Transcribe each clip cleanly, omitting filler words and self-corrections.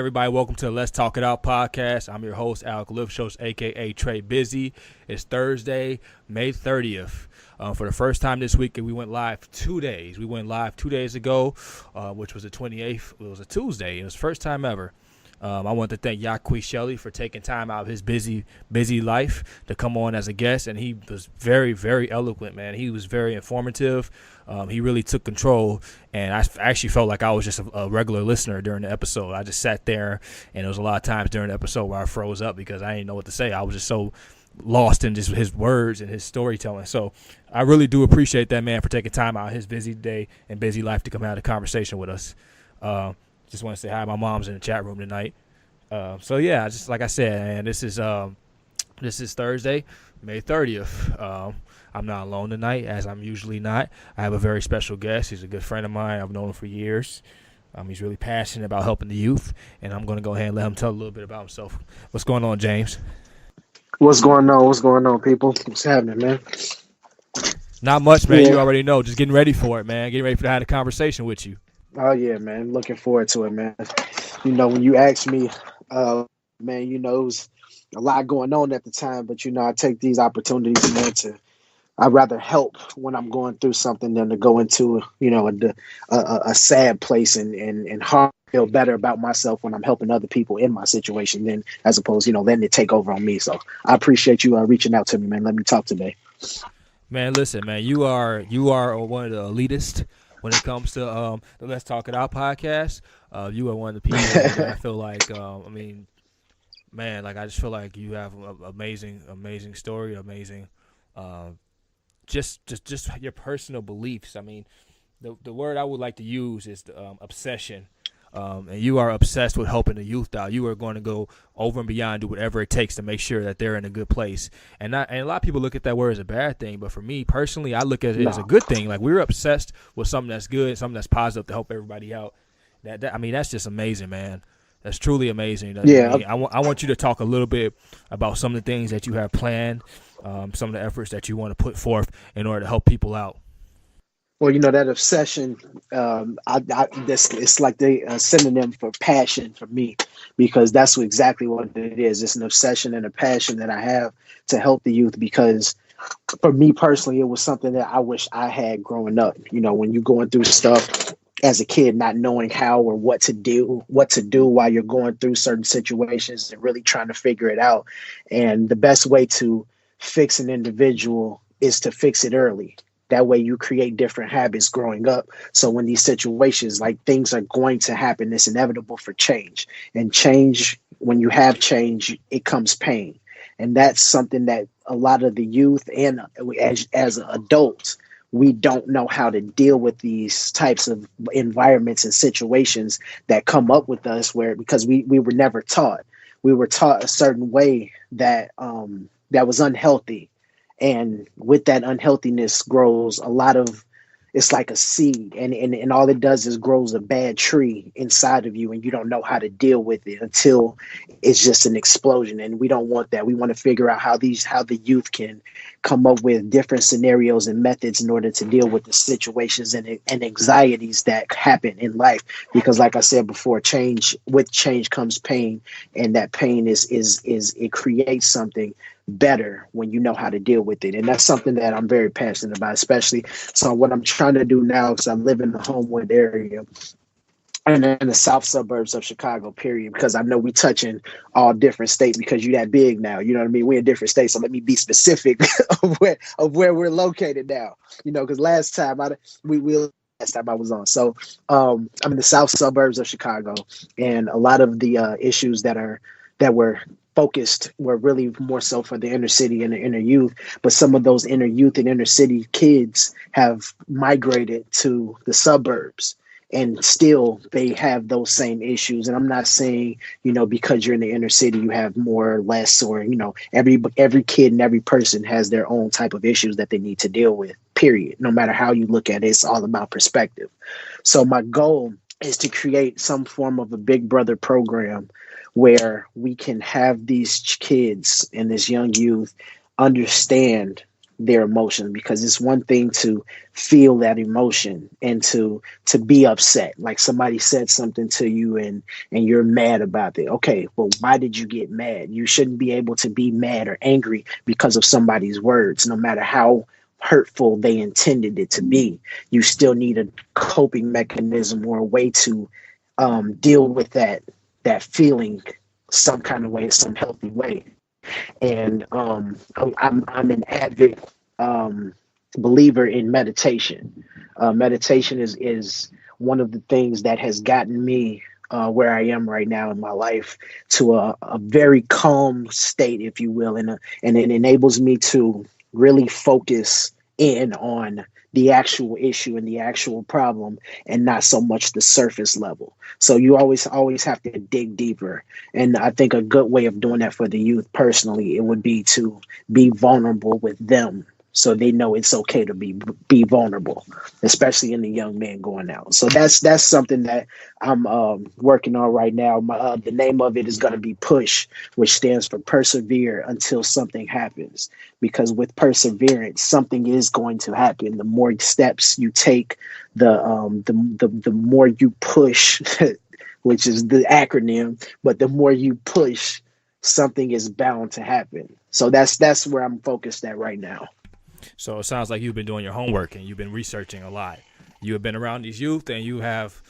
everybody. Welcome to the Let's Talk It Out podcast. I'm your host, Alec Lifschultz, a.k.a. Trey Busy. It's Thursday, May 30th. For the first time this week, we went live 2 days. We went live 2 days ago, which was the 28th. It was a Tuesday. It was the first time ever. I want to thank Yaquis Shelley for taking time out of his busy life to come on as a guest, and he was very, very eloquent, man. He was very informative. He really took control, and I actually felt like I was just a regular listener during the episode. I just sat there, and there was a lot of times during the episode where I froze up because I didn't know what to say. I was just so lost in just his words and his storytelling. So I really do appreciate that man for taking time out of his busy day and busy life to come have a conversation with us. Just want to say hi. My mom's in the chat room tonight. So yeah, just like I said, man, this is Thursday, May 30th. I'm not alone tonight, as I'm usually not. I have a very special guest. He's a good friend of mine. I've known him for years. He's really passionate about helping the youth, and I'm going to go ahead and let him tell a little bit about himself. What's going on, James? What's going on? What's going on, people? What's happening, man? Not much, man. Yeah. You already know. Just getting ready for it, man. Getting ready to have a conversation with you. Oh, yeah, man. Looking forward to it, man. You know, when you asked me, man, you know, it was a lot going on at the time, but, you know, I take these opportunities, man, I'd rather help when I'm going through something than to go into, you know, a sad place and feel better about myself when I'm helping other people in my situation than as opposed, you know, letting it take over on me. So I appreciate you reaching out to me, man. Let me talk today. Man, listen, man, you are one of the elitist when it comes to the Let's Talk It Out podcast. You are one of the people that I feel like, I mean, man, like I just feel like you have an amazing story, amazing, just your personal beliefs. I mean, the word I would like to use is obsession. And you are obsessed with helping the youth out. You are going to go over and beyond, do whatever it takes to make sure that they're in a good place. And a lot of people look at that word as a bad thing, but for me personally, I look at it as a good thing. Like, we're obsessed with something that's good, something that's positive to help everybody out. I mean, that's just amazing, man. That's truly amazing. Yeah. I mean, I want you to talk a little bit about some of the things that you have planned, some of the efforts that you want to put forth in order to help people out. Well, you know, that obsession, it's like the synonym for passion for me, because that's exactly what it is. It's an obsession and a passion that I have to help the youth, because for me personally, it was something that I wish I had growing up. You know, when you're going through stuff as a kid, not knowing how or what to do while you're going through certain situations and really trying to figure it out. And the best way to fix an individual is to fix it early. That way you create different habits growing up. So when these situations, like, things are going to happen, it's inevitable for change. And change, when you have change, it comes pain. And that's something that a lot of the youth and as adults, we don't know how to deal with these types of environments and situations that come up with us, because we were never taught. We were taught a certain way that was unhealthy. And with that unhealthiness grows a lot of, it's like a seed, and all it does is grows a bad tree inside of you, and you don't know how to deal with it until it's just an explosion. And we don't want that. We want to figure out how the youth can come up with different scenarios and methods in order to deal with the situations and anxieties that happen in life. Because, like I said before, with change comes pain, and that pain is it creates something better when you know how to deal with it. And that's something that I'm very passionate about, especially. So what I'm trying to do now, because I live in the Homewood area and in the south suburbs of Chicago, period, because I know we touching all different states, because you're that big now, you know what I mean? We're in different states. So let me be specific of where we're located now, you know, because last time I was on. So I'm in the south suburbs of Chicago, and a lot of the issues that were focused were really more so for the inner city and the inner youth. But some of those inner youth and inner city kids have migrated to the suburbs, and still they have those same issues. And I'm not saying, you know, because you're in the inner city, you have more or less, or, you know, every kid and every person has their own type of issues that they need to deal with, period. No matter how you look at it, it's all about perspective. So my goal is to create some form of a Big Brother program where we can have these kids and this young youth understand their emotions, because it's one thing to feel that emotion and to be upset, like somebody said something to you and you're mad about it. Okay, well, why did you get mad? You shouldn't be able to be mad or angry because of somebody's words, no matter how hurtful they intended it to be. You still need a coping mechanism or a way to deal with that feeling some kind of way, some healthy way. And I'm an avid believer in meditation. Meditation is one of the things that has gotten me where I am right now in my life, to a very calm state, if you will, and it enables me to really focus in on the actual issue and the actual problem, and not so much the surface level. So you always have to dig deeper. And I think a good way of doing that for the youth personally, it would be to be vulnerable with them, so they know it's okay to be vulnerable, especially in the young man going out. So that's something that I'm working on right now. The name of it is going to be PUSH, which stands for persevere until something happens. Because with perseverance, something is going to happen. The more steps you take, the more you push, which is the acronym. But the more you push, something is bound to happen. So that's where I'm focused at right now. So it sounds like you've been doing your homework and you've been researching a lot. You have been around these youth and you have,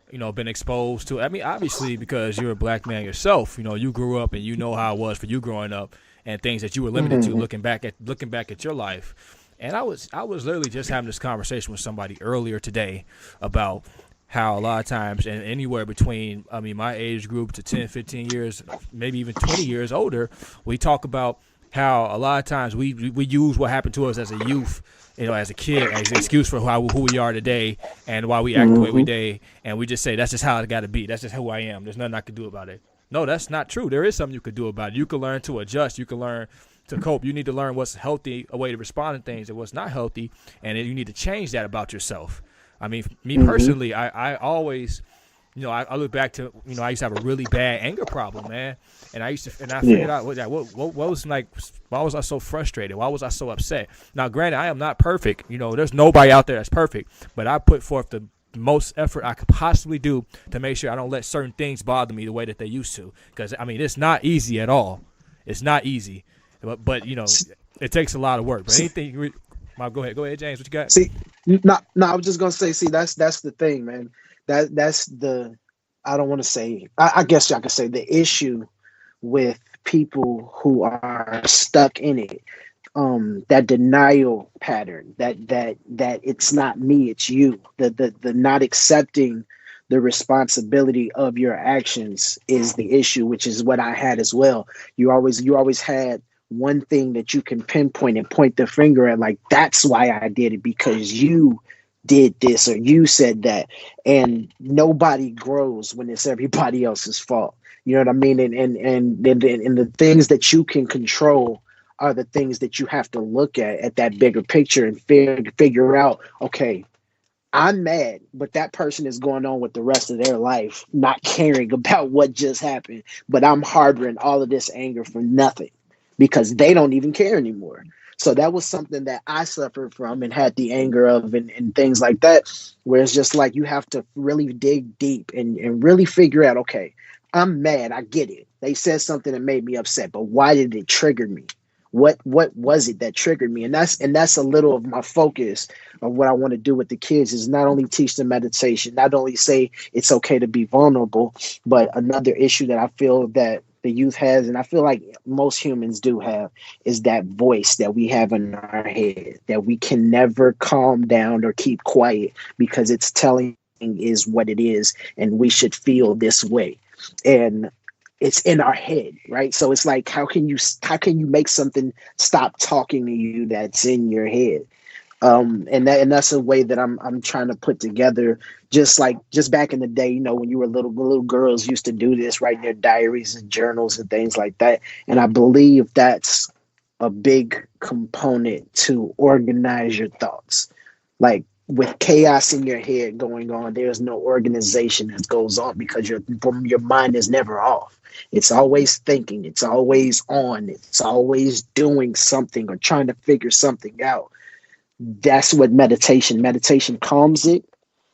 been exposed to, I mean, obviously because you're a black man yourself, you grew up and you know how it was for you growing up and things that you were limited to looking back at your life. And I was literally just having this conversation with somebody earlier today about how a lot of times, and anywhere between, my age group to 10, 15 years, maybe even 20 years older, we talk about how a lot of times we use what happened to us as a youth, as a kid, as an excuse for who we are today and why we act the way we do, and we just say that's just how it got to be. That's just who I am. There's nothing I can do about it. No, that's not true. There is something you could do about it. You can learn to adjust. You can learn to cope. You need to learn what's healthy, a way to respond to things, and what's not healthy, and you need to change that about yourself. I mean, me personally, I always, I look back to, I used to have a really bad anger problem, man. And I figured out what was like, why was I so frustrated? Why was I so upset? Now, granted, I am not perfect. There's nobody out there that's perfect, but I put forth the most effort I could possibly do to make sure I don't let certain things bother me the way that they used to. Because, it's not easy at all. It's not easy. But it takes a lot of work. But anything, go ahead, James, what you got? See, no, I was just going to say, that's the thing, man. That's the, I don't want to say, I guess I could say the issue with people who are stuck in it, that denial pattern, that it's not me, it's you, the not accepting the responsibility of your actions is the issue, which is what I had as well. You always had one thing that you can pinpoint and point the finger at, like, that's why I did it, because you did this or you said that. And nobody grows when it's everybody else's fault. You know what I mean? And the things that you can control are the things that you have to look at that bigger picture and figure out, okay, I'm mad, but that person is going on with the rest of their life, not caring about what just happened. But I'm harboring all of this anger for nothing because they don't even care anymore. So that was something that I suffered from and had the anger of and things like that, where it's just like you have to really dig deep and really figure out, okay, I'm mad. I get it. They said something that made me upset, but why did it trigger me? What was it that triggered me? And that's a little of my focus of what I want to do with the kids, is not only teach them meditation, not only say it's okay to be vulnerable, but another issue that I feel that the youth has, and I feel like most humans do have, is that voice that we have in our head that we can never calm down or keep quiet, because it's telling is what it is, and we should feel this way. And it's in our head, right? So it's like, how can you make something stop talking to you that's in your head? And that's a way that I'm trying to put together. Just back in the day, when you were little girls used to do this, writing their diaries and journals and things like that. And I believe that's a big component to organize your thoughts. Like, with chaos in your head going on, there's no organization that goes on because your mind is never off. It's always thinking, it's always on, it's always doing something or trying to figure something out. That's what meditation calms it.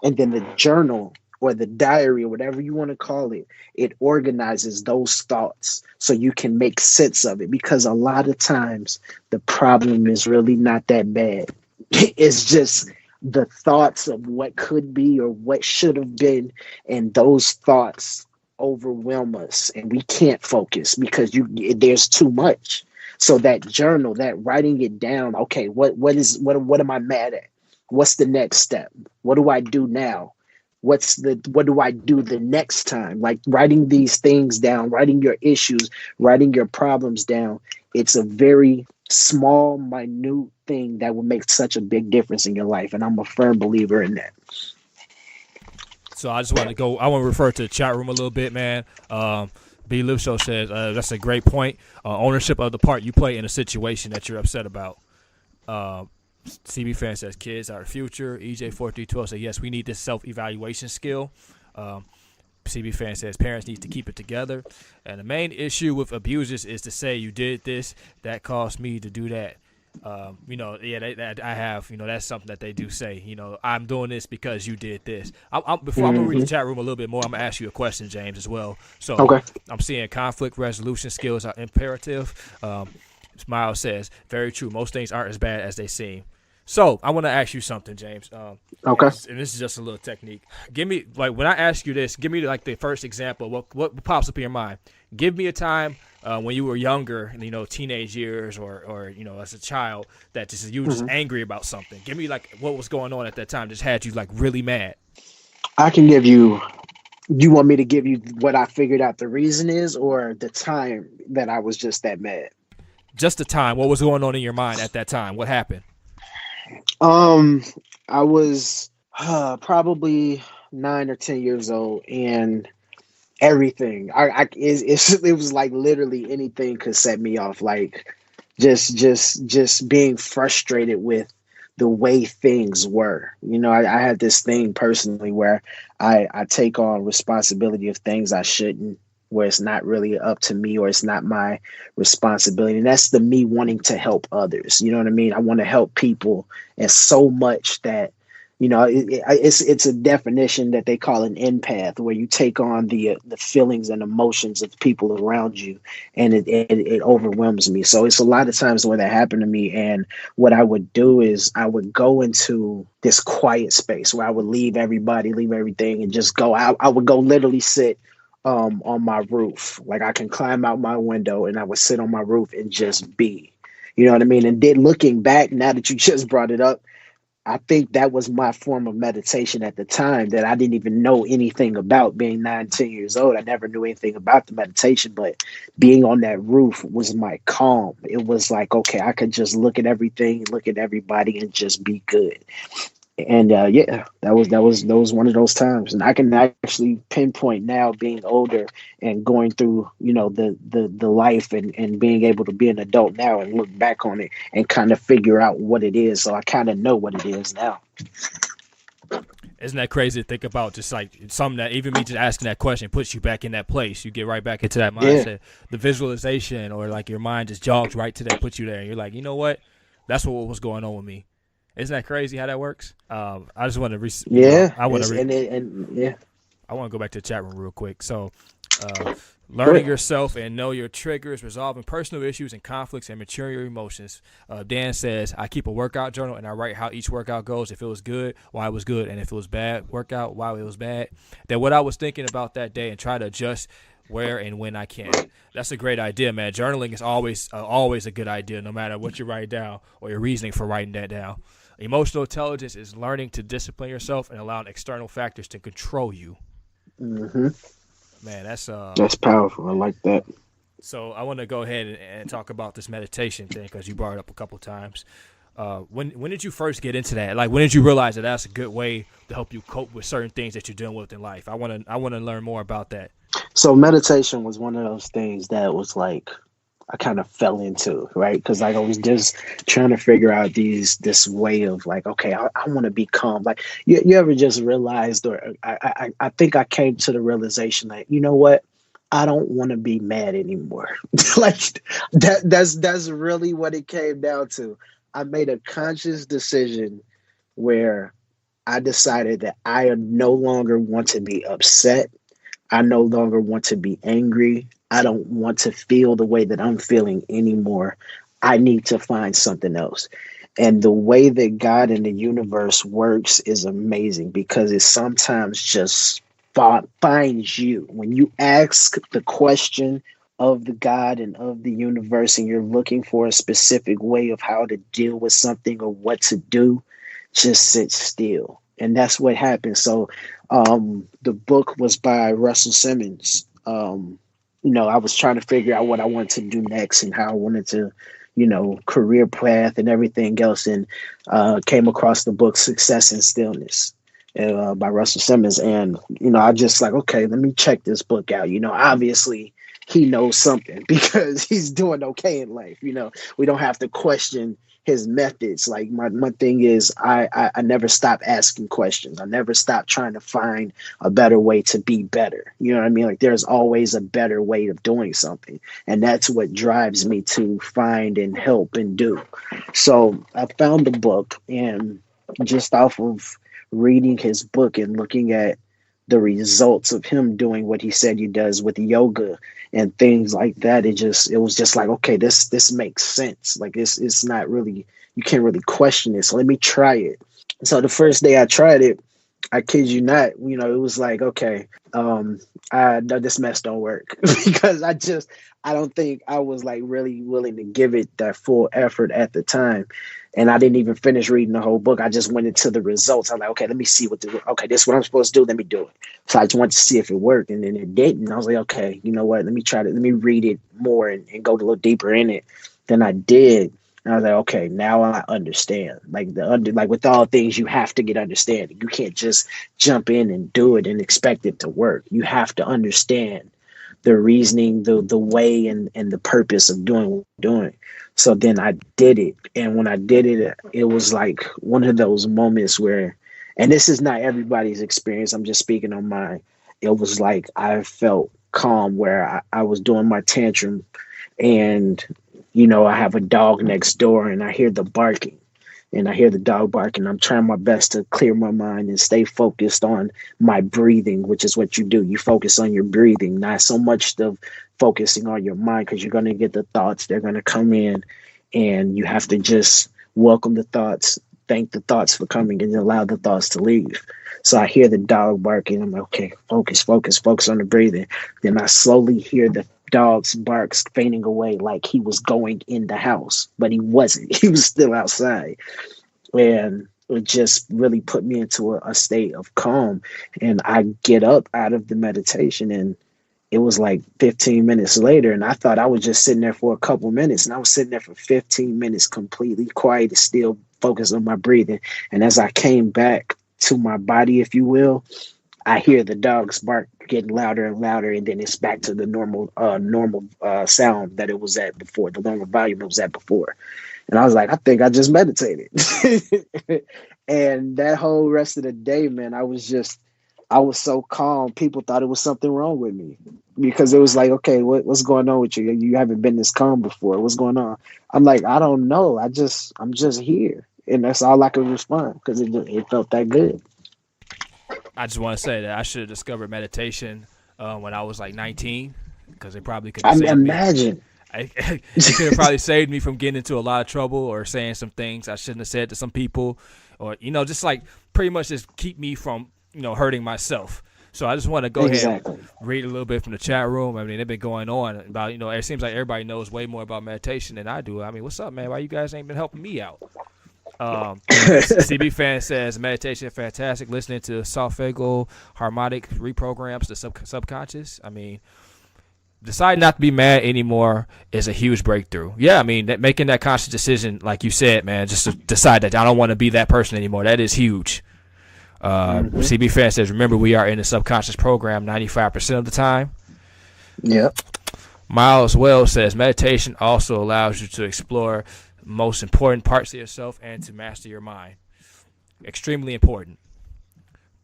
And then the journal or the diary or whatever you want to call it, it organizes those thoughts so you can make sense of it, because a lot of times the problem is really not that bad. It's just the thoughts of what could be or what should have been, and those thoughts overwhelm us and we can't focus because there's too much. So that journal, that writing it down, okay, what am I mad at? What's the next step? What do I do now? What do I do the next time? Like writing these things down, writing your issues, writing your problems down. It's a very small, minute thing that will make such a big difference in your life. And I'm a firm believer in that. So I just want to refer to the chat room a little bit, man. B. Lifschultz says, that's a great point. Ownership of the part you play in a situation that you're upset about. CB Fan says, kids are the future. EJ4312 says, yes, we need this self-evaluation skill. CB Fan says, parents need to keep it together. And the main issue with abusers is to say, you did this, that caused me to do that. I have, that's something that they do say, I'm doing this because you did this. Before I'm going to read the chat room a little bit more, I'm going to ask you a question, James, as well. So okay. I'm seeing conflict resolution skills are imperative. Smile says, very true. Most things aren't as bad as they seem. So I want to ask you something, James. Okay. And this is just a little technique. Give me, when I ask you this, give me the first example. What pops up in your mind? Give me a time when you were younger, teenage years or as a child, that you were just angry about something. Give me what was going on at that time just had you really mad. I can give you. You want me to give you what I figured out the reason is, or the time that I was just that mad? Just the time. What was going on in your mind at that time? What happened? I was probably 9 or 10 years old, and everything it was like literally anything could set me off. Like just being frustrated with the way things were. I had this thing personally where I take on responsibility of things I shouldn't, where it's not really up to me or it's not my responsibility. And that's the me wanting to help others. You know what I mean? I want to help people, and so much that, it's a definition that they call an empath, where you take on the feelings and emotions of people around you, and it overwhelms me. So it's a lot of times where that happened to me. And what I would do is I would go into this quiet space where I would leave everything, and just go out. I would go literally sit on my roof. Like I can climb out my window and I would sit on my roof and just be, you know what I mean? And then looking back, now that you just brought it up, I think that was my form of meditation at the time that I didn't even know anything about. Being 9, 10 years old, I never knew anything about the meditation, but being on that roof was my calm. It was like, okay, I could just look at everything, look at everybody, and just be good. And that was one of those times. And I can actually pinpoint now, being older and going through, the life and being able to be an adult now and look back on it and kind of figure out what it is. So I kind of know what it is now. Isn't that crazy to think about? Just like something that even me just asking that question puts you back in that place. You get right back into that mindset. Yeah. The visualization, or like your mind just jogs right to that, puts you there. And you're like, you know what? That's what was going on with me. Isn't that crazy how that works? I just want to I want to go back to the chat room real quick. So, learning yourself and know your triggers, resolving personal issues and conflicts, and maturing your emotions. Dan says, I keep a workout journal and I write how each workout goes. If it was good, why it was good, and if it was bad workout, why it was bad. Then what I was thinking about that day, and try to adjust where and when I can. That's a great idea, man. Journaling is always a good idea, no matter what you write down or your reasoning for writing that down. Emotional intelligence is learning to discipline yourself and allowing external factors to control you. Mm-hmm. Man, that's powerful. I like that. So I want to go ahead and talk about this meditation thing, because you brought it up a couple times. When did you first get into that? Like, when did you realize that that's a good way to help you cope with certain things that you're dealing with in life? I want to learn more about that. So meditation was one of those things that was like, I kind of fell into, right? Because like I was just trying to figure out this way of like, okay, I want to be calm. Like you ever just realized, or I think I came to the realization that, you know what, I don't want to be mad anymore. Like that's really what it came down to. I made a conscious decision where I decided that I no longer want to be upset. I no longer want to be angry. I don't want to feel the way that I'm feeling anymore. I need to find something else. And the way that God and the universe works is amazing because it sometimes just finds you. When you ask the question of the God and of the universe and you're looking for a specific way of how to deal with something or what to do, just sit still. And that's what happened. So the book was by Russell Simmons. I was trying to figure out what I wanted to do next and how I wanted to, career path and everything else, and came across the book Success in Stillness by Russell Simmons. And, I just like, okay, let me check this book out. Obviously he knows something because he's doing okay in life. We don't have to question his methods. Like my thing is I never stop asking questions. I never stop trying to find a better way to be better. You know what I mean? Like there's always a better way of doing something. And that's what drives me to find and help and do. So I found the book, and just off of reading his book and looking at the results of him doing what he said he does with yoga and things like that, it was just like, okay, this makes sense. Like it's not really, you can't really question it. So let me try it. So the first day I tried it, I kid you not, it was like, okay, I know this mess don't work because I don't think I was like really willing to give it that full effort at the time. And I didn't even finish reading the whole book. I just went into the results. I'm like, okay, let me see okay, this is what I'm supposed to do. Let me do it. So I just wanted to see if it worked, and then it didn't. I was like, okay, you know what? Let me try to, let me read it more and go a little deeper in it than I did. And I was like, okay, now I understand. Like like with all things, you have to get understanding. You can't just jump in and do it and expect it to work. You have to understand the reasoning, the way, and the purpose of doing what you're doing. So then I did it. And when I did it, it was like one of those moments where, and this is not everybody's experience, I'm just speaking on mine. It was like I felt calm where I was doing my tantrum, and, I have a dog next door and I hear the barking. And I hear the dog barking. I'm trying my best to clear my mind and stay focused on my breathing, which is what you do. You focus on your breathing, not so much the focusing on your mind, because you're going to get the thoughts. They're going to come in, and you have to just welcome the thoughts, thank the thoughts for coming, and allow the thoughts to leave. So I hear the dog barking. I'm like, okay, focus on the breathing. Then I slowly hear the dog's barks fading away, like he was going in the house, but he wasn't. He was still outside. And it just really put me into a state of calm. And I get up out of the meditation, and it was like 15 minutes later, and I thought I was just sitting there for a couple minutes, and I was sitting there for 15 minutes completely quiet and still focused on my breathing. And as I came back to my body, if you will, I hear the dog's bark getting louder and louder, and then it's back to the normal sound that it was at before, the normal volume it was at before. And I was like, I think I just meditated. And that whole rest of the day, man, I was so calm. People thought it was something wrong with me, because it was like, okay, what's going on with you? You haven't been this calm before. What's going on? I'm like, I don't know. I'm just here. And that's all I could respond, because it felt that good. I just want to say that I should have discovered meditation when I was like 19, because it probably could have saved imagine. me. It could have probably saved me from getting into a lot of trouble or saying some things I shouldn't have said to some people, or, just like pretty much just keep me from, hurting myself. So I just want to go ahead and read a little bit from the chat room. I mean, they've been going on about, it seems like everybody knows way more about meditation than I do. I mean, what's up, man? Why you guys ain't been helping me out? CB Fan says meditation fantastic. Listening to solfeggio harmonic reprograms the subconscious. I mean, deciding not to be mad anymore is a huge breakthrough. Yeah, I mean, making that conscious decision, like you said, man, just to decide that I don't want to be that person anymore. That is huge. CB Fan says, remember, we are in the subconscious program 95% of the time. Yep. Miles Wells says meditation also allows you to explore most important parts of yourself and to master your mind. Extremely important.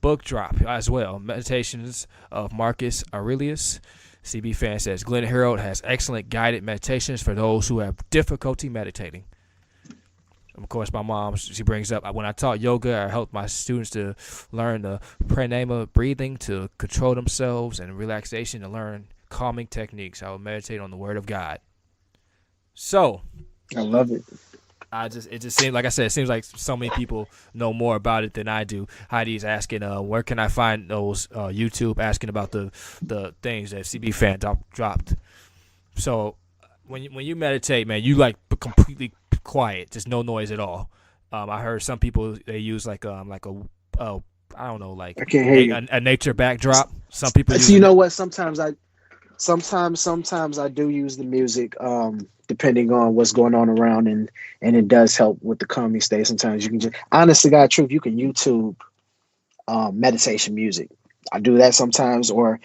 Book drop as well. Meditations of Marcus Aurelius. CB Fan says Glenn Harold has excellent guided meditations for those who have difficulty meditating. Of course, my mom, she brings up, when I taught yoga, I helped my students to learn the pranayama breathing to control themselves and relaxation to learn calming techniques. I would meditate on the word of God. So, I love it. It just seems, like I said, it seems like so many people know more about it than I do. Heidi's asking, where can I find those YouTube, asking about the things that CB Fan dropped. So when you meditate, man, you like completely quiet, just no noise at all. I heard some people, they use like a I don't know, like I can't hear you. A nature backdrop. Some people use you know what? Sometimes I do use the music, depending on what's going on around, and it does help with the calming state. Sometimes you can just, honest to God truth, you can YouTube meditation music. I do that sometimes, or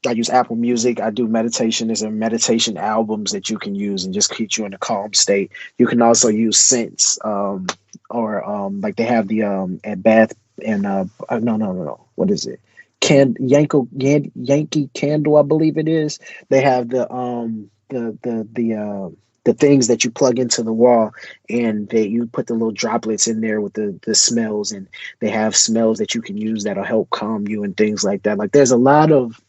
I use Apple Music. I do meditation. There's a meditation albums that you can use and just keep you in a calm state. You can also use scents, or like they have the at Bath and no. What is it? Yankee Candle, I believe it is. They have the things that you plug into the wall, and you put the little droplets in there with the smells, and they have smells that you can use that'll help calm you and things like that. Like there's a lot of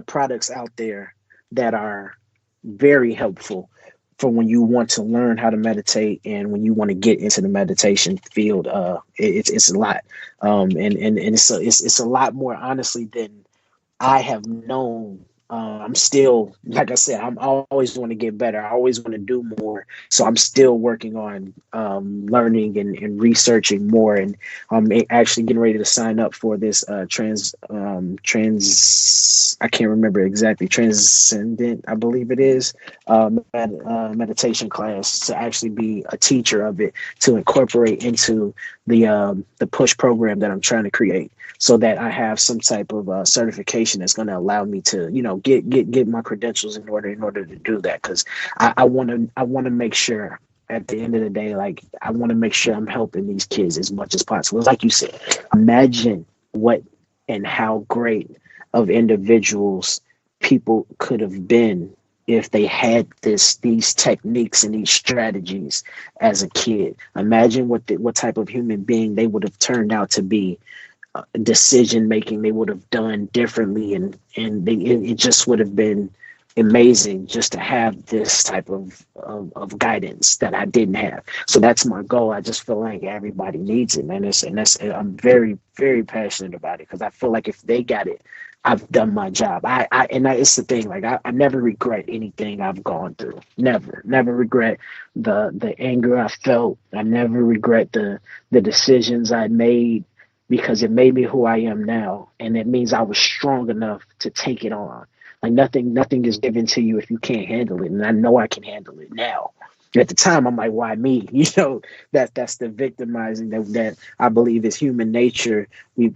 products out there that are very helpful for when you want to learn how to meditate and when you want to get into the meditation field. It's a lot, and it's a lot more honestly than I have known. I'm still, like I said, I'm always want to get better. I always want to do more. So I'm still working on learning and researching more. And I'm actually getting ready to sign up for this I can't remember exactly, Transcendent, I believe it is, meditation class, to actually be a teacher of it, to incorporate into the push program that I'm trying to create, so that I have some type of certification that's going to allow me to, get my credentials in order to do that. Because I want to make sure at the end of the day, like I want to make sure I'm helping these kids as much as possible. Like you said, imagine what and how great of individuals people could have been if they had these techniques and these strategies as a kid. Imagine what type of human being they would have turned out to be. Decision making they would have done differently, and it just would have been amazing just to have this type of guidance that I didn't have. So that's my goal. I just feel like everybody needs it, man. I'm very, very passionate about it, because I feel like if they got it, I've done my job. It's the thing. Like I never regret anything I've gone through. Never regret the anger I felt. I never regret the decisions I made, because it made me who I am now. And it means I was strong enough to take it on. Like nothing is given to you if you can't handle it. And I know I can handle it now. At the time, I'm like, why me? That's the victimizing that I believe is human nature. We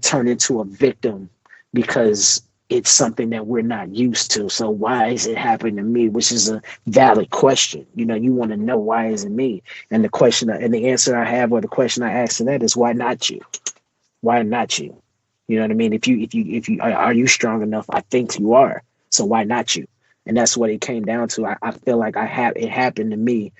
turn into a victim because it's something that we're not used to. So why is it happening to me? Which is a valid question. You want to know, why is it me? And the question and the answer I have, or the question I ask to that, is why not you? Why not you? You know what I mean? If you are you strong enough? I think you are. So why not you? And that's what it came down to. I feel like it happened to me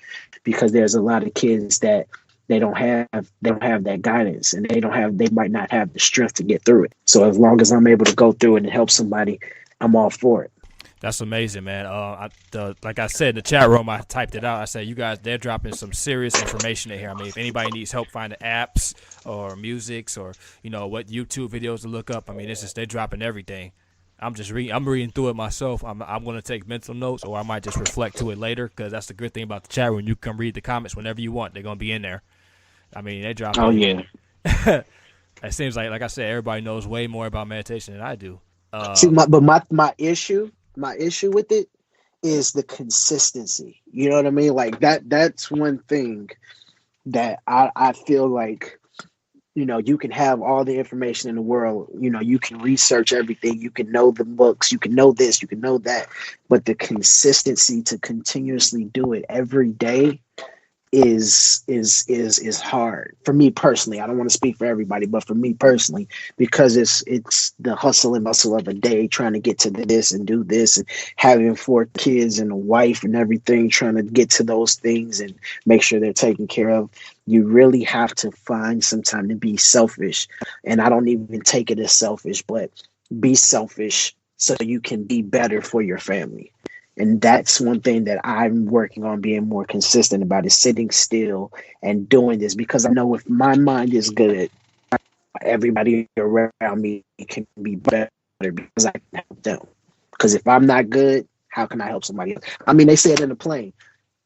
because there's a lot of kids that they don't have that guidance, and they might not have the strength to get through it. So as long as I'm able to go through it and help somebody, I'm all for it. That's amazing, man. Like I said in the chat room, I typed it out. I said, you guys, they're dropping some serious information in here. I mean, if anybody needs help finding apps or musics, or what YouTube videos to look up, I mean, they're dropping everything. I'm reading through it myself. I'm going to take mental notes, or I might just reflect to it later, because that's the good thing about the chat room. You can read the comments whenever you want. They're going to be in there. I mean, they drop. Oh yeah. It seems like I said, everybody knows way more about meditation than I do. My issue with it is the consistency. You know what I mean? Like that's one thing that I feel like You can have all the information in the world. You can research everything. You can know the books. You can know this. You can know that. But the consistency to continuously do it every day is hard for me personally. I don't want to speak for everybody, but for me personally, because it's the hustle and bustle of a day, trying to get to this and do this, and having 4 kids and a wife and everything, trying to get to those things and make sure they're taken care of. You really have to find some time to be selfish. And I don't even take it as selfish, but be selfish so you can be better for your family. And that's one thing that I'm working on being more consistent about, is sitting still and doing this, because I know if my mind is good, everybody around me can be better because I can help them. Because if I'm not good, how can I help somebody else? I mean, they said in the plane,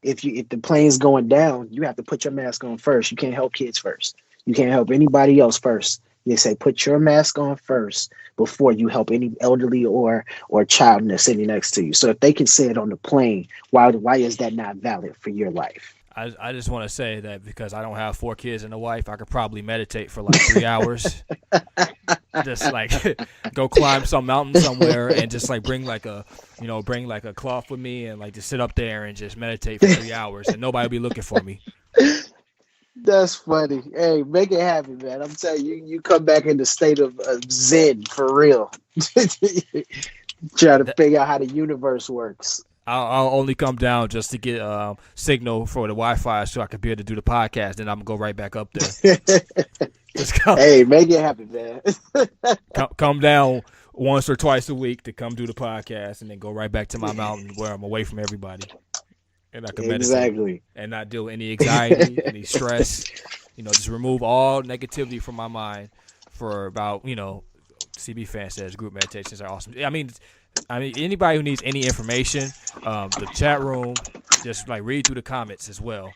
if the plane's going down, you have to put your mask on first. You can't help kids first. You can't help anybody else first. They say put your mask on first before you help any elderly or child that's sitting next to you. So if they can say it on the plane, why is that not valid for your life? I just want to say that because I don't have 4 kids and a wife, I could probably meditate for like 3 hours. Just like go climb some mountain somewhere and just like bring like a cloth with me and like just sit up there and just meditate for 3 hours and nobody will be looking for me. That's funny. Hey, make it happen, man. I'm telling you, you come back in the state of Zen for real. Try to figure out how the universe works. I'll only come down just to get signal for the Wi-Fi so I can be able to do the podcast. Then I'm gonna go right back up there. Just come, hey, make it happen, man. come down once or twice a week to come do the podcast, and then go right back to my mountain where I'm away from everybody, and I can meditate and not deal with any anxiety, any stress. Just remove all negativity from my mind for about CB fan says group meditations are awesome. I mean, anybody who needs any information, the chat room, just like read through the comments as well.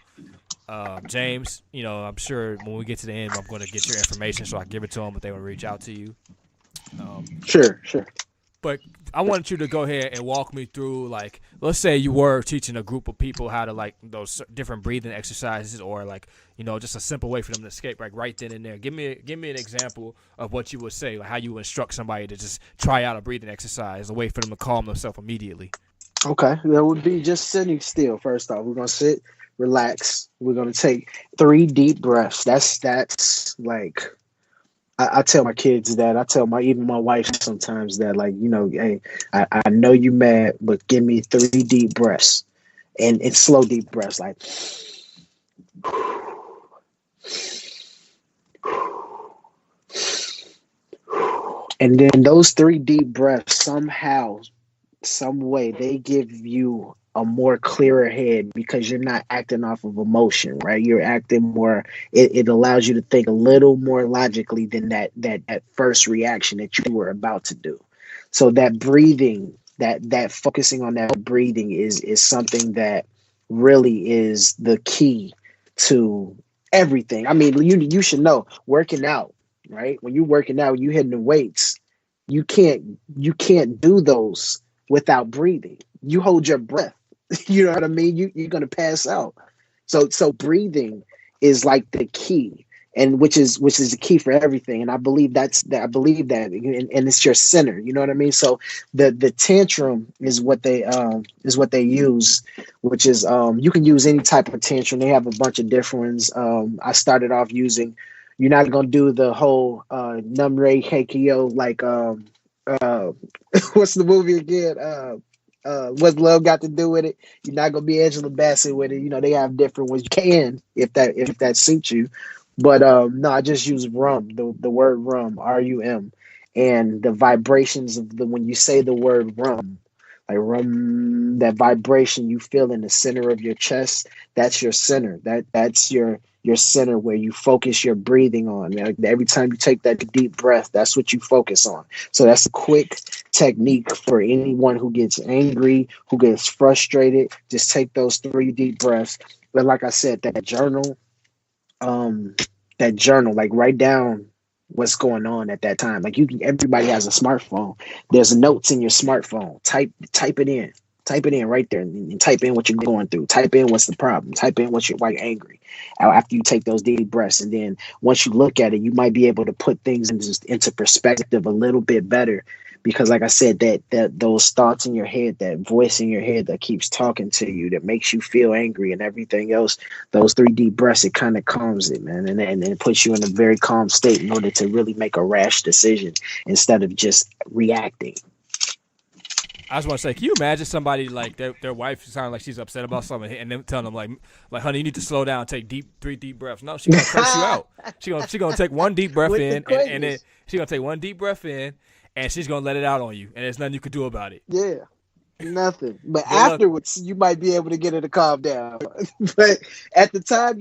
James, I'm sure when we get to the end, I'm going to get your information so I can give it to them if they want to reach out to you. Sure. But I wanted you to go ahead and walk me through, like, let's say you were teaching a group of people how to, like, those different breathing exercises, or like, just a simple way for them to escape, like right then and there. Give me an example of what you would say, like how you would instruct somebody to just try out a breathing exercise, a way for them to calm themselves immediately. Okay, that would be just sitting still. First off, we're gonna sit, relax. We're gonna take 3 deep breaths. That's like. I tell my kids that. I tell even my wife sometimes that, like, hey, I know you mad, but give me 3 deep breaths, and it's slow deep breaths, like, and then those 3 deep breaths somehow, some way, they give you a more clearer head, because you're not acting off of emotion, right? You're acting more, it allows you to think a little more logically than that first reaction that you were about to do. So that breathing, that focusing on that breathing is something that really is the key to everything. I mean, you should know, working out, right? When you're working out, you hitting the weights, you can't do those without breathing. You hold your breath. You know what I mean? You're gonna pass out. So breathing is like the key, and which is the key for everything. And I believe that, and it's your center. You know what I mean? So the tantrum is what they use, which is you can use any type of tantrum. They have a bunch of different ones. I started off using. You're not gonna do the whole Numre Heikyo, like what's the movie again? What's love got to do with it? You're not gonna be Angela Bassett with it. They have different ones. You can if that suits you, but no, I just use rum. The word rum, RUM, and the vibrations of when you say the word rum, like rum, that vibration you feel in the center of your chest. That's your center. That's your center where you focus your breathing on. Like every time you take that deep breath, that's what you focus on. So that's a quick technique for anyone who gets angry, who gets frustrated. Just take those 3 deep breaths. But like I said, that journal, like write down what's going on at that time. Like everybody has a smartphone. There's notes in your smartphone. Type it in. Type it in right there and type in what you're going through. Type in what's the problem. Type in why you're angry. After you take those deep breaths, and then once you look at it, you might be able to put things into perspective a little bit better. Because like I said, that those thoughts in your head, that voice in your head that keeps talking to you, that makes you feel angry and everything else, those 3 deep breaths, it kind of calms it, man. And it puts you in a very calm state in order to really make a rash decision instead of just reacting. I just want to say, can you imagine somebody like their wife sounding like she's upset about something, and them telling them like, honey, you need to slow down, take 3 deep breaths. No, she's gonna curse you out. She gonna take 1 deep breath in, and then she's gonna take 1 deep breath in, and she's gonna let it out on you, and there's nothing you can do about it. Yeah, nothing. But afterwards, you might be able to get her to calm down. But at the time,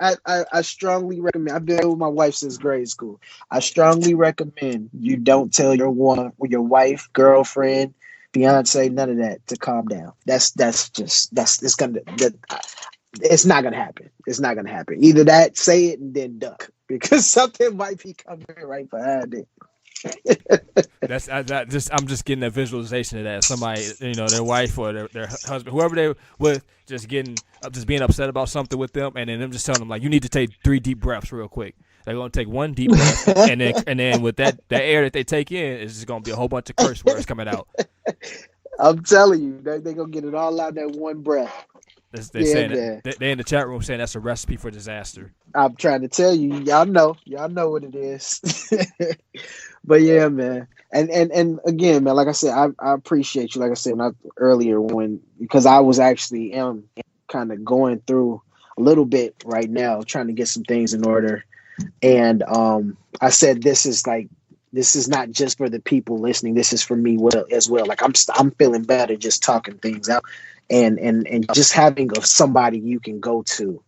I strongly recommend. I've been with my wife since grade school. I strongly recommend you don't tell your wife, girlfriend, fiance, none of that to calm down. It's not gonna happen. It's not gonna happen. Either that, say it, and then duck, because something might be coming right behind it. I'm just getting a visualization of that. Somebody, their wife or their husband, whoever they're with, just being upset about something with them, and then them just telling them like, you need to take 3 deep breaths real quick. They're gonna take 1 deep breath, and then with that air that they take in, it's just gonna be a whole bunch of curse words coming out. I'm telling you, they're gonna get it all out that 1 breath. They're in the chat room saying that's a recipe for disaster. I'm trying to tell you, y'all know what it is. But yeah, man, and again, man, like I said, I appreciate you. Like I said earlier, because I was actually kind of going through a little bit right now, trying to get some things in order, and I said this is not just for the people listening. This is for me as well. Like I'm feeling better just talking things out, and just having somebody you can go to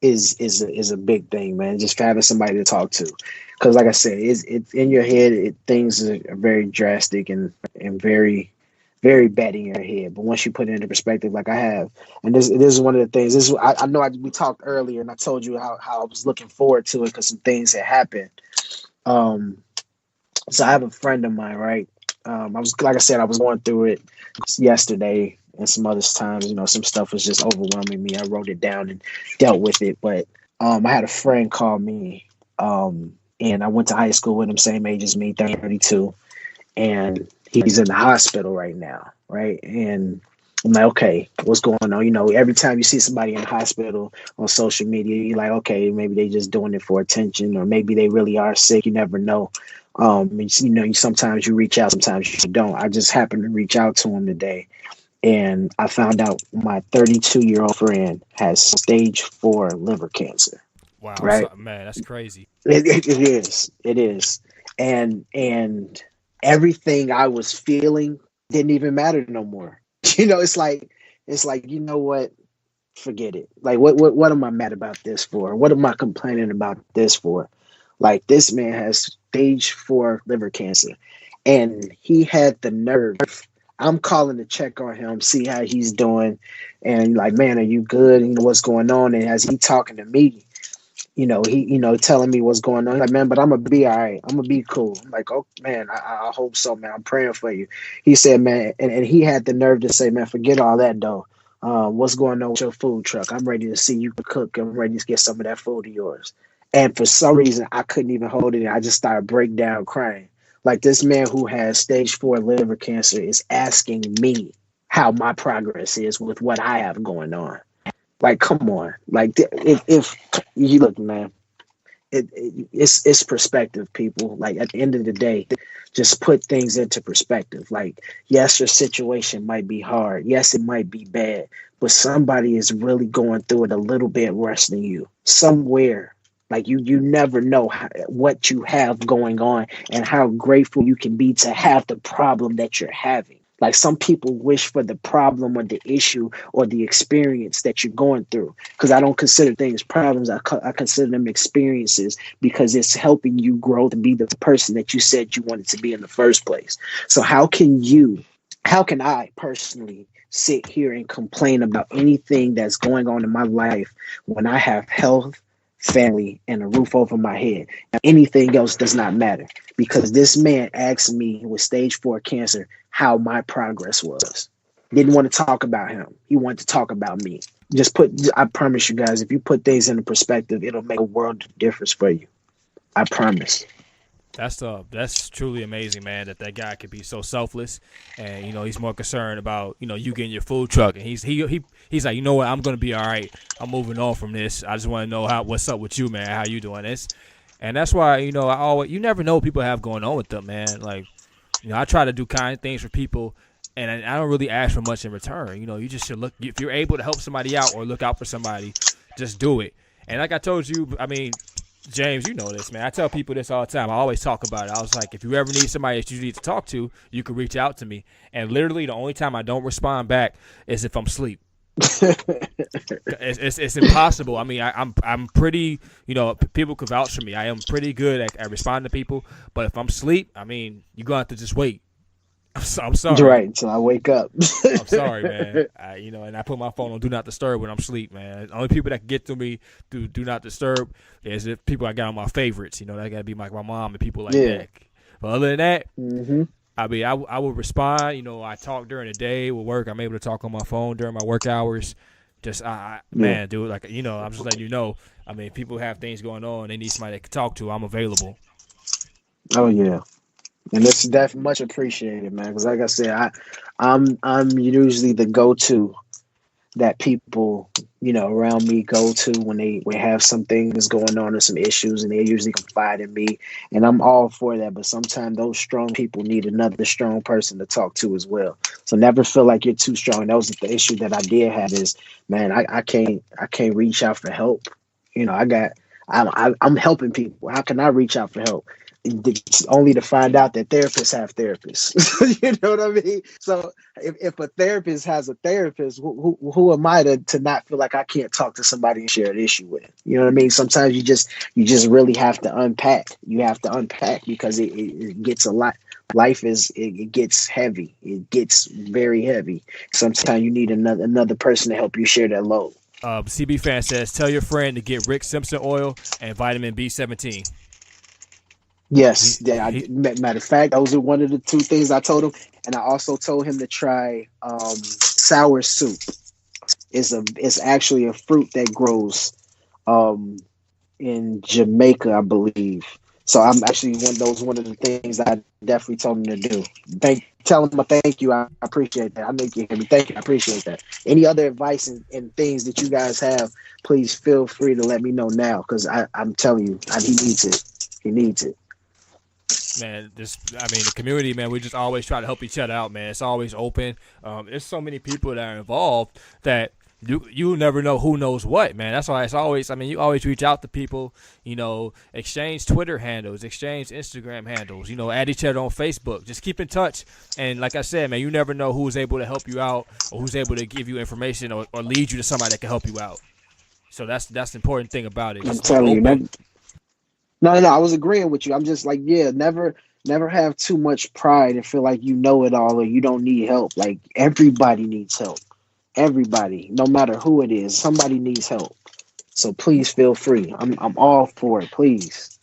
is a big thing, man. Just having somebody to talk to, because like I said, it's in your head. Things are very drastic and very, very bad in your head. But once you put it into perspective, like I have, and this is one of the things. I know we talked earlier, and I told you how I was looking forward to it because some things had happened. So I have a friend of mine, right? I was going through it yesterday, and some other times, some stuff was just overwhelming me. I wrote it down and dealt with it. But I had a friend call me, and I went to high school with him, same age as me, 32, and he's in the hospital right now, right? And I'm like, okay, what's going on? Every time you see somebody in the hospital on social media, you're like, okay, maybe they just doing it for attention, or maybe they really are sick. You never know. Sometimes you reach out, sometimes you don't. I just happened to reach out to him today, and I found out my 32-year-old friend has stage 4 liver cancer. Wow, right? Man, that's crazy. It is. And everything I was feeling didn't even matter no more. It's like, you know what? Forget it. Like, what am I mad about this for? What am I complaining about this for? Like, this man has stage 4 liver cancer, and he had the nerve. I'm calling to check on him, see how he's doing, and like, man, are you good? What's going on? And as he talking to me, he telling me what's going on. Like, man, but I'm gonna be all right. I'm gonna be cool. I'm like, oh man, I hope so, man. I'm praying for you. He said, man, and he had the nerve to say, man, forget all that though. What's going on with your food truck? I'm ready to see you cook. I'm ready to get some of that food of yours. And for some reason, I couldn't even hold it. I just started breaking down crying. Like, this man who has stage 4 liver cancer is asking me how my progress is with what I have going on. Like, come on. Like, if you look, man, it's perspective, people. Like, at the end of the day, just put things into perspective. Like, yes, your situation might be hard. Yes, it might be bad, but somebody is really going through it a little bit worse than you somewhere. Like, you never know what you have going on and how grateful you can be to have the problem that you're having. Like, some people wish for the problem or the issue or the experience that you're going through. Because I don't consider things problems. I consider them experiences, because it's helping you grow to be the person that you said you wanted to be in the first place. So how can I personally sit here and complain about anything that's going on in my life when I have health, family, and a roof over my head? Anything else does not matter, because this man asked me with stage 4 cancer how my progress was. Didn't want to talk about him. He wanted to talk about me. I promise you guys, if you put things into perspective, it'll make a world of difference for you. I promise. That's truly amazing, man. That guy could be so selfless, and he's more concerned about you getting your food truck, and he's like, you know what, I'm gonna be all right. I'm moving on from this. I just want to know what's up with you, man. How you doing this? And that's why you never know what people have going on with them, man. Like I try to do kind things for people, and I don't really ask for much in return. You just should look if you're able to help somebody out or look out for somebody, just do it. And like I told you, I mean, James, you know this, man. I tell people this all the time. I always talk about it. I was like, if you ever need somebody that you need to talk to, you can reach out to me. And literally the only time I don't respond back is if I'm asleep. It's impossible. I mean, I'm pretty, people could vouch for me. I am pretty good at responding to people. But if I'm asleep, I mean, you're going to have to just wait. I'm sorry. Right, until I wake up. I'm sorry, man. And I put my phone on Do Not Disturb when I'm asleep, man. The only people that can get to me through Do Not Disturb is if people I got on my favorites. That got to be like my mom and people like that. But other than that, I mean, I will respond. I talk during the day with work. I'm able to talk on my phone during my work hours. Just, man, dude, like, I'm just letting you know. I mean, people have things going on. They need somebody they can talk to. I'm available. Oh, yeah. And it's definitely much appreciated, man. Because like I said, I'm usually the go-to that people, around me go to when they have some things going on or some issues, and they usually confide in me. And I'm all for that. But sometimes those strong people need another strong person to talk to as well. So never feel like you're too strong. That was the issue that I did have is, man, I can't reach out for help. I'm helping people. How can I reach out for help? It's only to find out that therapists have therapists. You know what I mean? So if a therapist has a therapist, who am I to not feel like I can't talk to somebody and share an issue with? You know what I mean? Sometimes you just really have to unpack. You have to unpack because it gets a lot. Life it gets heavy. It gets very heavy. Sometimes you need another person to help you share that load. CB Fan says, tell your friend to get Rick Simpson oil and vitamin B17. Yes, matter of fact, those are one of the two things I told him, and I also told him to try sour soup. It's actually a fruit that grows in Jamaica, I believe. So I'm actually one of the things I definitely told him to do. Tell him a thank you. I appreciate that. I know you can hear me. Thank you. I appreciate that. Any other advice and things that you guys have, please feel free to let me know now, because I'm telling you, he needs it. He needs it. Man, the community, man, we just always try to help each other out, man. It's always open. There's so many people that are involved that you never know who knows what, man. That's why it's always, you always reach out to people, exchange Twitter handles, exchange Instagram handles, add each other on Facebook. Just keep in touch. And like I said, man, you never know who's able to help you out or who's able to give you information or lead you to somebody that can help you out. So that's the important thing about it. I'm telling you, man. No, I was agreeing with you. I'm just like, never have too much pride and feel like you know it all or you don't need help. Like, everybody needs help. Everybody, no matter who it is, somebody needs help. So please feel free. I'm all for it. Please.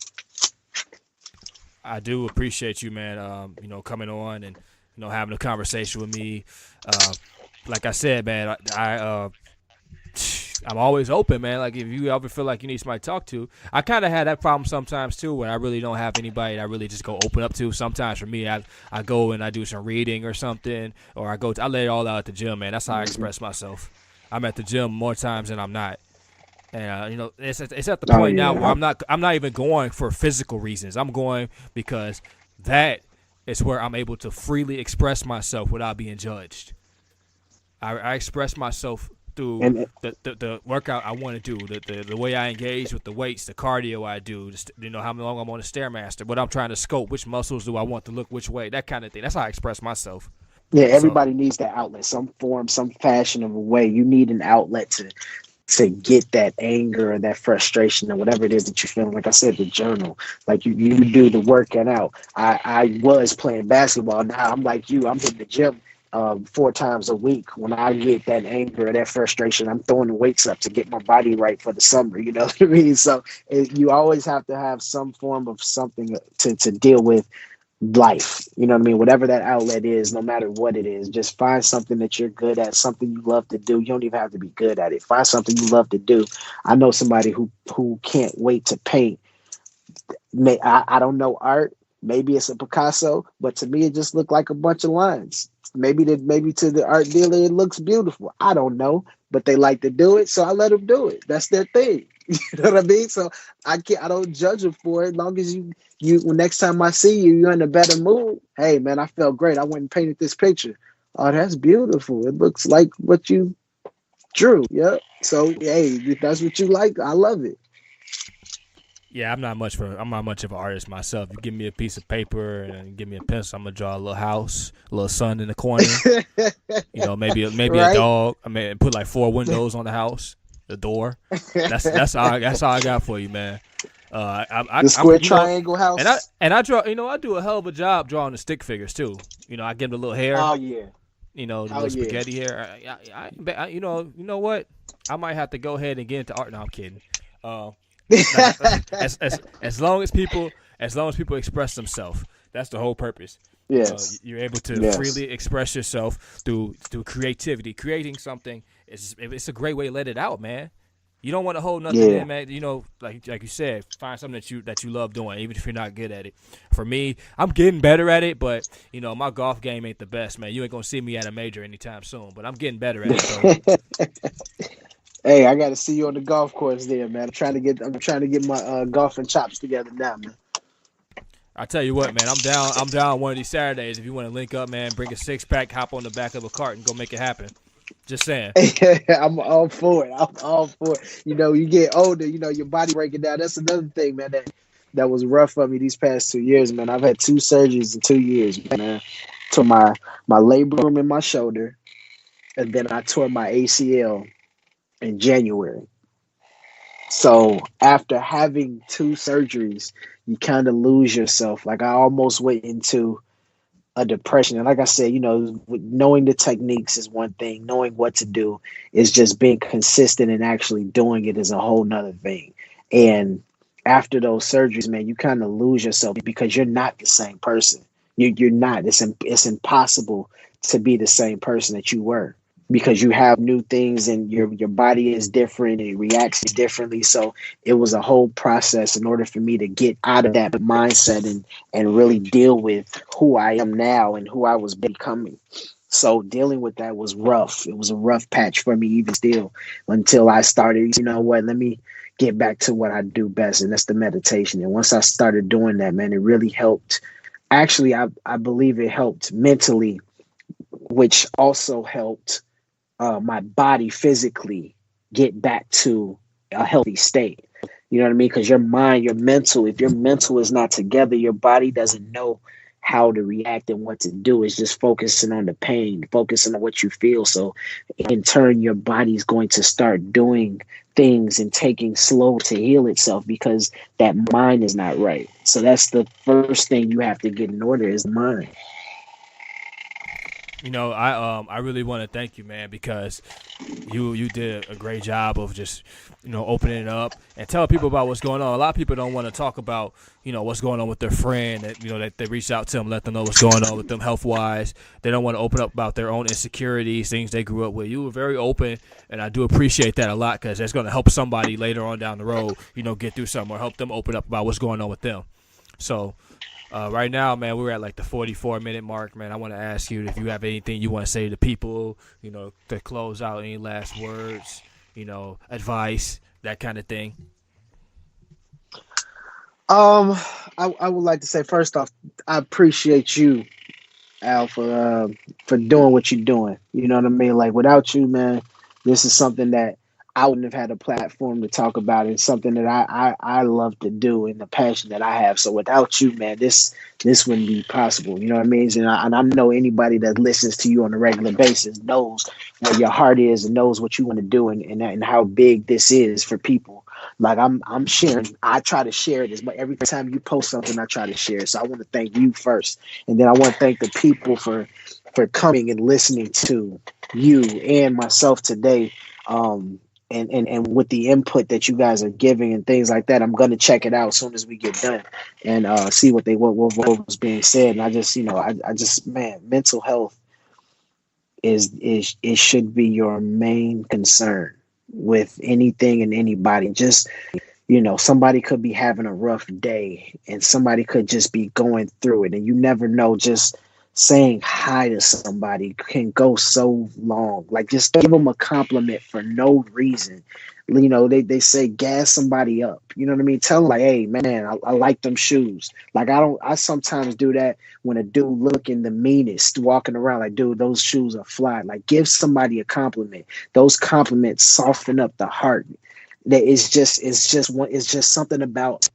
I do appreciate you, man. Coming on and having a conversation with me. Like I said, man, I'm always open, man. Like, if you ever feel like you need somebody to talk to, I kind of had that problem sometimes too, where I really don't have anybody that I really just go open up to. Sometimes for me, I go and I do some reading or something, or I lay it all out at the gym, man. That's how I express myself. I'm at the gym more times than I'm not, and it's at the point now where I'm not even going for physical reasons. I'm going because that is where I'm able to freely express myself without being judged. I express myself through the workout I want to do, the way I engage with the weights, the cardio I do, how long I'm on the Stairmaster, what I'm trying to scope, which muscles do I want to look which way, that kind of thing. That's how I express myself. Yeah, everybody needs that outlet, some form, some fashion of a way. You need an outlet to get that anger or that frustration or whatever it is that you're feeling. Like I said, the journal, like you do the working out. I was playing basketball. Now I'm like you. I'm in the gym 4 times a week. When I get that anger or that frustration, I'm throwing the weights up to get my body right for the summer. You know what I mean? So you always have to have some form of something to deal with life. You know what I mean? Whatever that outlet is, no matter what it is, just find something that you're good at, something you love to do. You don't even have to be good at it. Find something you love to do. I know somebody who can't wait to paint. I don't know art. Maybe it's a Picasso, but to me it just looked like a bunch of lines. Maybe to the art dealer it looks beautiful. I don't know, but they like to do it, so I let them do it. That's their thing. You know what I mean? So I don't judge them for it. As long as when next time I see you, you're in a better mood. Hey man, I felt great. I went and painted this picture. Oh, that's beautiful. It looks like what you drew. Yep. So hey, if that's what you like, I love it. Yeah, I'm not much of an artist myself. You give me a piece of paper and give me a pencil, I'm gonna draw a little house, a little sun in the corner. Maybe a Right? dog. I mean, put like 4 windows on the house, the door. That's all I got for you, man. The square I'm, triangle house. I draw. I do a hell of a job drawing the stick figures too. I give them the little hair. Oh yeah. The little Oh yeah. spaghetti hair. You know what? I might have to go ahead and get into art. No, I'm kidding. As long as people express themselves, that's the whole purpose. Yes. You're able to freely express yourself through creativity. Creating something it's a great way to let it out, man. You don't want to hold nothing in, man. Like you said, find something that you love doing, even if you're not good at it. For me, I'm getting better at it, but my golf game ain't the best, man. You ain't gonna see me at a major anytime soon, but I'm getting better at it. Hey, I got to see you on the golf course there, man. I'm trying to get my golfing chops together now, man. I tell you what, man, I'm down one of these Saturdays. If you want to link up, man, bring a 6-pack, hop on the back of a cart, and go make it happen. Just saying. I'm all for it. I'm all for it. You get older, your body breaking down. That's another thing, man, that was rough for me these past 2 years, man. I've had 2 surgeries in 2 years, man. Tore my labrum in my shoulder, and then I tore my ACL in January. So after having 2 surgeries, you kind of lose yourself. Like I almost went into a depression. And like I said, knowing the techniques is one thing. Knowing what to do is just being consistent and actually doing it is a whole nother thing. And after those surgeries, man, you kind of lose yourself because you're not the same person. You're not. It's impossible to be the same person that you were, because you have new things and your body is different and it reacts differently. So it was a whole process in order for me to get out of that mindset and really deal with who I am now and who I was becoming. So dealing with that was rough. It was a rough patch for me even still, until I started, let me get back to what I do best, and that's the meditation. And once I started doing that, man, it really helped. Actually, I believe it helped mentally, which also helped my body physically get back to a healthy state. You know what I mean? Because your mind, your mental, if your mental is not together, your body doesn't know how to react and what to do. It's just focusing on the pain, focusing on what you feel. So in turn, your body's going to start doing things and taking slow to heal itself because that mind is not right. So that's the first thing you have to get in order, is the mind. I really want to thank you, man, because you did a great job of just opening it up and telling people about what's going on. A lot of people don't want to talk about what's going on with their friend, that they reached out to them, let them know what's going on with them health wise. They don't want to open up about their own insecurities, things they grew up with. You were very open, and I do appreciate that a lot, because it's going to help somebody later on down the road get through something, or help them open up about what's going on with them. So right now, man, we're at like the 44-minute mark, man. I want to ask you if you have anything you want to say to people, to close out, any last words, advice, that kind of thing. I would like to say, first off, I appreciate you, Al, for doing what you're doing. You know what I mean? Like, without you, man, this is something that I wouldn't have had a platform to talk about. It's something that I love to do, and the passion that I have. So without you, man, this wouldn't be possible. You know what I mean? And I know anybody that listens to you on a regular basis knows where your heart is and knows what you want to do, and how big this is for people. Like I'm sharing. I try to share this, but every time you post something, I try to share. So I want to thank you first, and then I want to thank the people for coming and listening to you and myself today. and with the input that you guys are giving and things like that, I'm gonna check it out as soon as we get done and see what was being said. And I just, I just, man, mental health is it should be your main concern with anything and anybody. Just, somebody could be having a rough day and somebody could just be going through it, and you never know. Just saying hi to somebody can go so long. Like, just give them a compliment for no reason. They say gas somebody up. You know what I mean? Tell them, like, hey, man, I like them shoes. Like, I sometimes do that when a dude looking the meanest walking around, like, dude, those shoes are fly. Like, give somebody a compliment. Those compliments soften up the heart. That it's just something about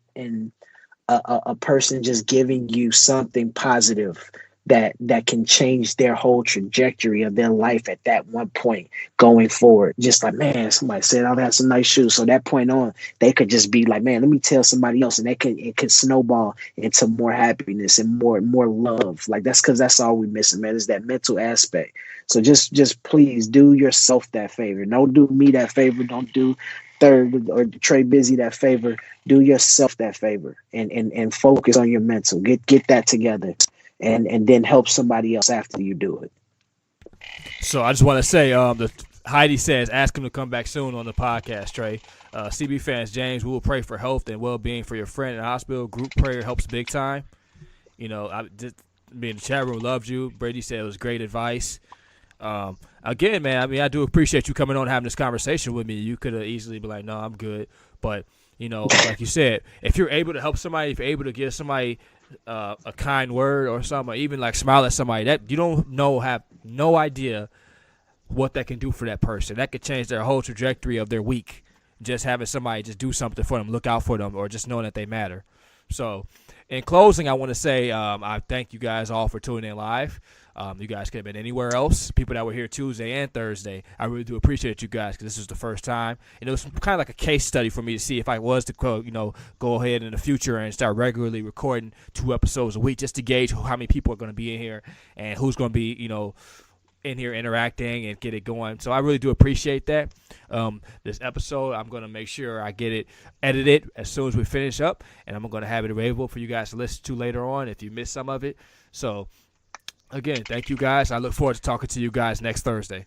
a person just giving you something positive that can change their whole trajectory of their life at that one point going forward. Just like, man, somebody said, oh, that's some nice shoes. So that point on, they could just be like, man, let me tell somebody else, and it could snowball into more happiness and more love. Like, that's all we missing, man, is that mental aspect. So just please do yourself that favor. Don't do me that favor. Don't do Third or Trey Busy that favor. Do yourself that favor and focus on your mental. Get that together. And then help somebody else after you do it. So I just want to say, Heidi says, ask him to come back soon on the podcast, Trey. CB fans, James, we will pray for health and well-being for your friend in the hospital. Group prayer helps big time. I just being in the chat room, loved you. Brady said it was great advice. Again, man, I mean, I do appreciate you coming on and having this conversation with me. You could have easily been like, no, I'm good. But, like you said, if you're able to help somebody, if you're able to give somebody a kind word or something, or even like smile at somebody, that you have no idea what that can do for that person. That could change their whole trajectory of their week. Just having somebody just do something for them, look out for them, or just knowing that they matter. So in closing, I want to say I thank you guys all for tuning in live. You guys could have been anywhere else. People that were here Tuesday and Thursday, I really do appreciate you guys because this is the first time. And it was kind of like a case study for me to see if I was to go ahead in the future and start regularly recording 2 episodes a week just to gauge how many people are going to be in here and who's going to be, in here interacting and get it going. So I really do appreciate that. This episode, I'm going to make sure I get it edited as soon as we finish up, and I'm going to have it available for you guys to listen to later on if you missed some of it. So again, thank you guys. I look forward to talking to you guys next Thursday.